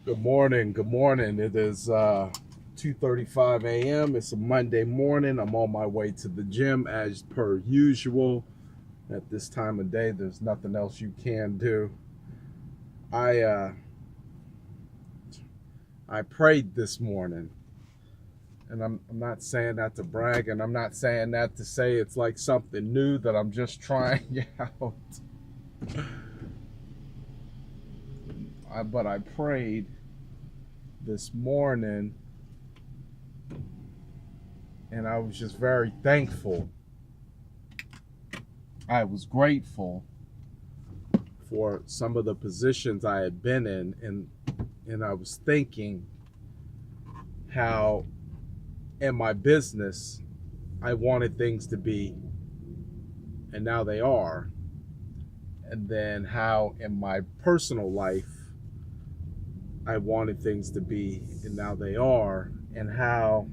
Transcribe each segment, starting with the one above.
Good morning. Good morning. It is 2:35 a.m. It's a Monday morning. I'm on my way to the gym as per usual. At this time of day, there's nothing else you can do. I uh, I prayed this morning, and I'm not saying that to brag, and I'm not saying that to say it's like something new that I'm just trying out. But I prayed this morning, and I was just very thankful. I was grateful for some of the positions I had been in, and I was thinking how in my business I wanted things to be, and now they are, and then how in my personal life I wanted things to be, and now they are, and how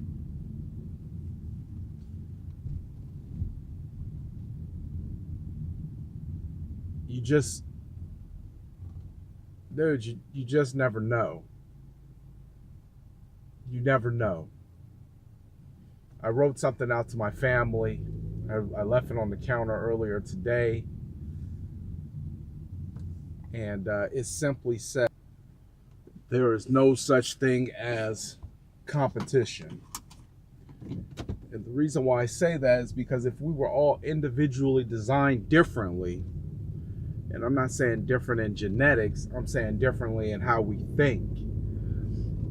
you just, dude, you just never know. You never know. I wrote something out to my family. I left it on the counter earlier today, and it simply said, there is no such thing as competition. And the reason why I say that is because if we were all individually designed differently, and I'm not saying different in genetics, I'm saying differently in how we think.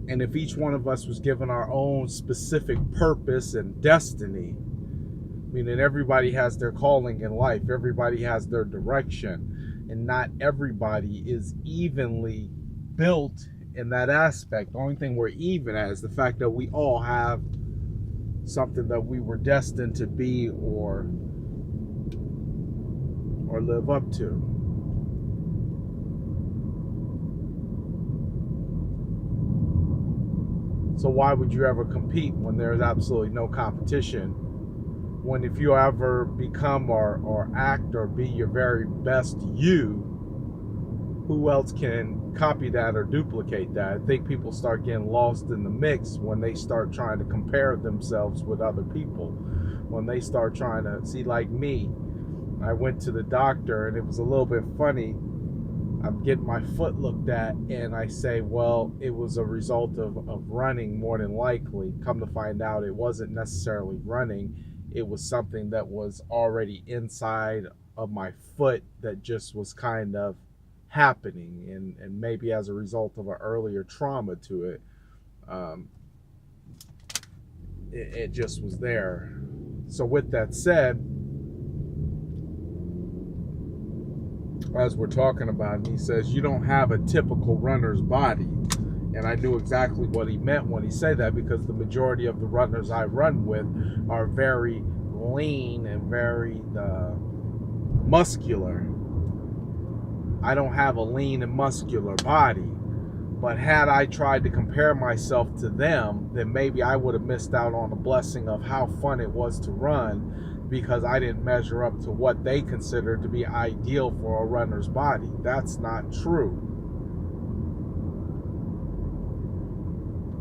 And if each one of us was given our own specific purpose and destiny, meaning everybody has their calling in life, everybody has their direction, and not everybody is evenly built in that aspect. The only thing we're even at is the fact that we all have something that we were destined to be or live up to. So why would you ever compete when there's absolutely no competition? When if you ever become or act or be your very best you, who else can copy that or duplicate that? I think people start getting lost in the mix when they start trying to compare themselves with other people. When they start trying to see, like me, I went to the doctor and it was a little bit funny. I'm getting my foot looked at, and I say, well, it was a result of running more than likely. Come to find out, it wasn't necessarily running. It was something that was already inside of my foot that just was kind of happening, and maybe as a result of an earlier trauma to it, um, it just was there. So with that said, as we're talking about, he says, you don't have a typical runner's body. And I knew exactly what he meant when he said that, because the majority of the runners I run with are very lean and very muscular. I don't have a lean and muscular body. But had I tried to compare myself to them, then maybe I would have missed out on the blessing of how fun it was to run, because I didn't measure up to what they consider to be ideal for a runner's body. That's not true.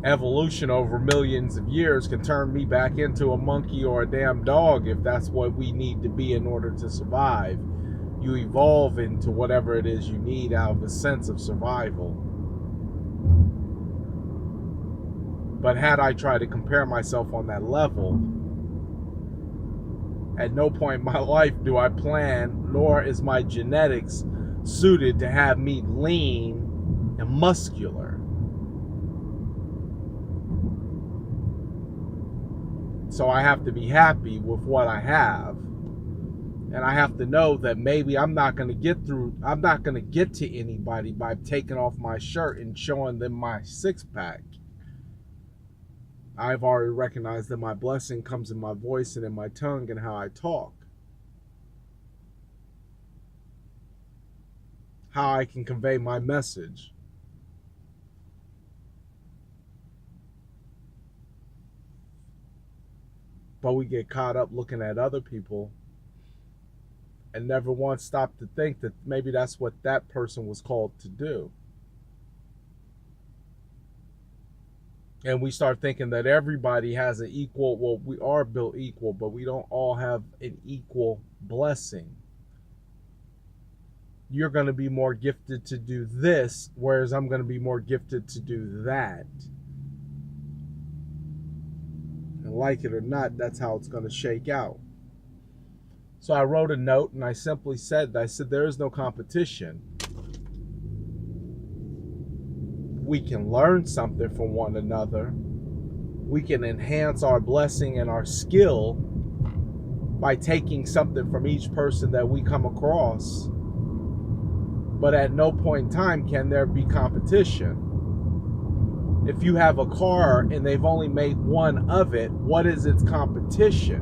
Evolution over millions of years can turn me back into a monkey or a damn dog if that's what we need to be in order to survive. You evolve into whatever it is you need out of a sense of survival. But had I tried to compare myself on that level, at no point in my life do I plan, nor is my genetics suited to have me lean and muscular. So I have to be happy with what I have. And I have to know that maybe I'm not going to get to anybody by taking off my shirt and showing them my six pack. I've already recognized that my blessing comes in my voice and in my tongue and how I talk. How I can convey my message. But we get caught up looking at other people and never once stop to think that maybe that's what that person was called to do. And we start thinking that everybody has an equal, well, we are built equal, but we don't all have an equal blessing. You're going to be more gifted to do this, whereas I'm going to be more gifted to do that. And like it or not, that's how it's going to shake out. So I wrote a note and I simply said, there is no competition. We can learn something from one another. We can enhance our blessing and our skill by taking something from each person that we come across. But at no point in time can there be competition. If you have a car and they've only made one of it, what is its competition?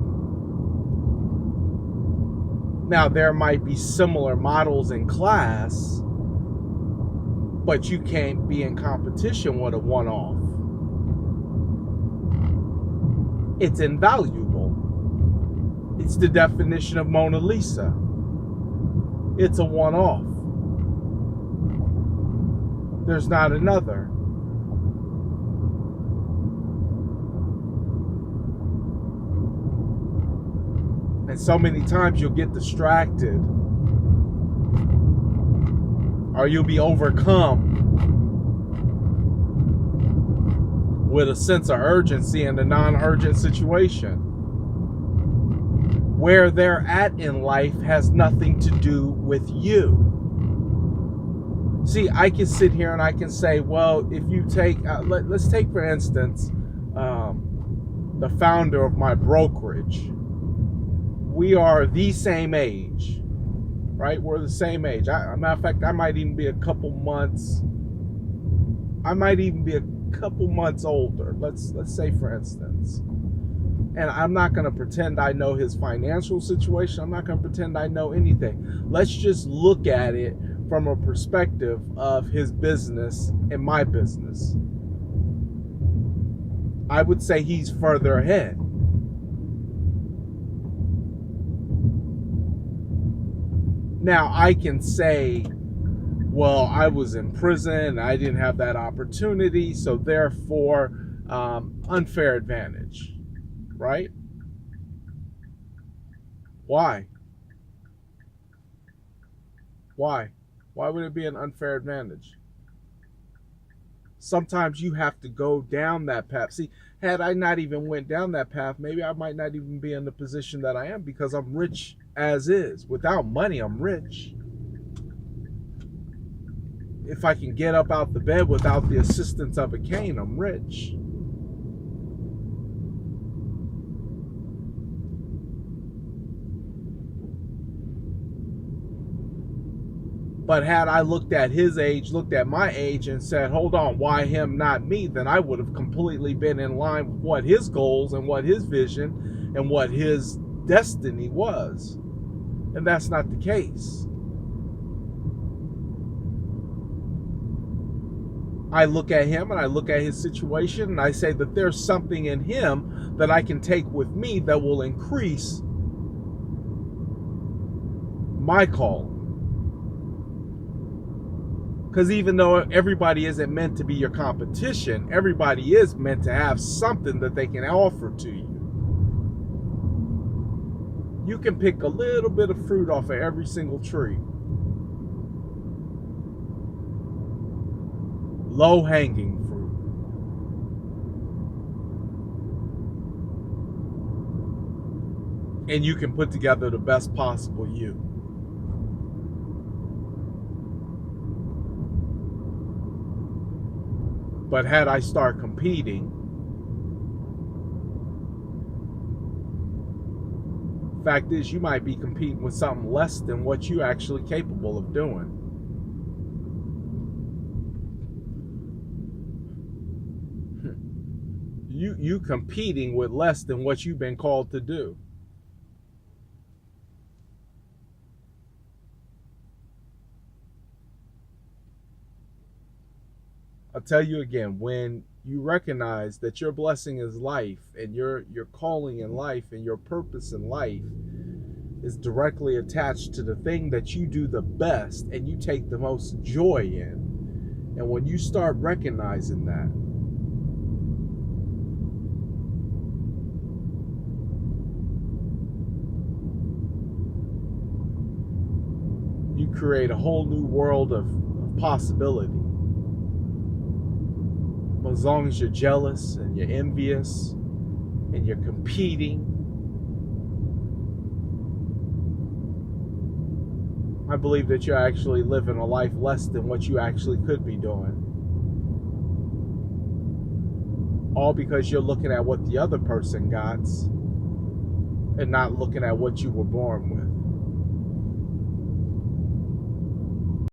Now, there might be similar models in class, but you can't be in competition with a one-off. It's invaluable. It's the definition of Mona Lisa. It's a one-off. There's not another. And so many times you'll get distracted, or you'll be overcome with a sense of urgency in a non-urgent situation. Where they're at in life has nothing to do with you. See, I can sit here and I can say, well, if you take, let's take for instance, the founder of my brokerage. We are the same age, right? We're the same age. Matter of fact, I might even be a couple months older. Let's say, for instance. And I'm not going to pretend I know his financial situation. I'm not going to pretend I know anything. Let's just look at it from a perspective of his business and my business. I would say he's further ahead. Now, I can say, well, I was in prison, I didn't have that opportunity, so therefore, unfair advantage, right? Why? Why? Why would it be an unfair advantage? Sometimes you have to go down that path. See, had I not even went down that path, maybe I might not even be in the position that I am, because I'm rich as is. Without money, I'm rich. If I can get up out the bed without the assistance of a cane, I'm rich. But had I looked at his age, looked at my age, and said, hold on, why him, not me, then I would have completely been in line with what his goals and what his vision and what his destiny was. And that's not the case. I look at him and I look at his situation and I say that there's something in him that I can take with me that will increase my call. Because even though everybody isn't meant to be your competition, everybody is meant to have something that they can offer to you. You can pick a little bit of fruit off of every single tree. Low-hanging fruit. And you can put together the best possible you. But had I start competing, fact is, you might be competing with something less than what you're actually capable of doing. You competing with less than what you've been called to do. I'll tell you again, when you recognize that your blessing is life, and your calling in life and your purpose in life is directly attached to the thing that you do the best and you take the most joy in. And when you start recognizing that, you create a whole new world of possibility. But as long as you're jealous and you're envious and you're competing, I believe that you're actually living a life less than what you actually could be doing. All because you're looking at what the other person got and not looking at what you were born with.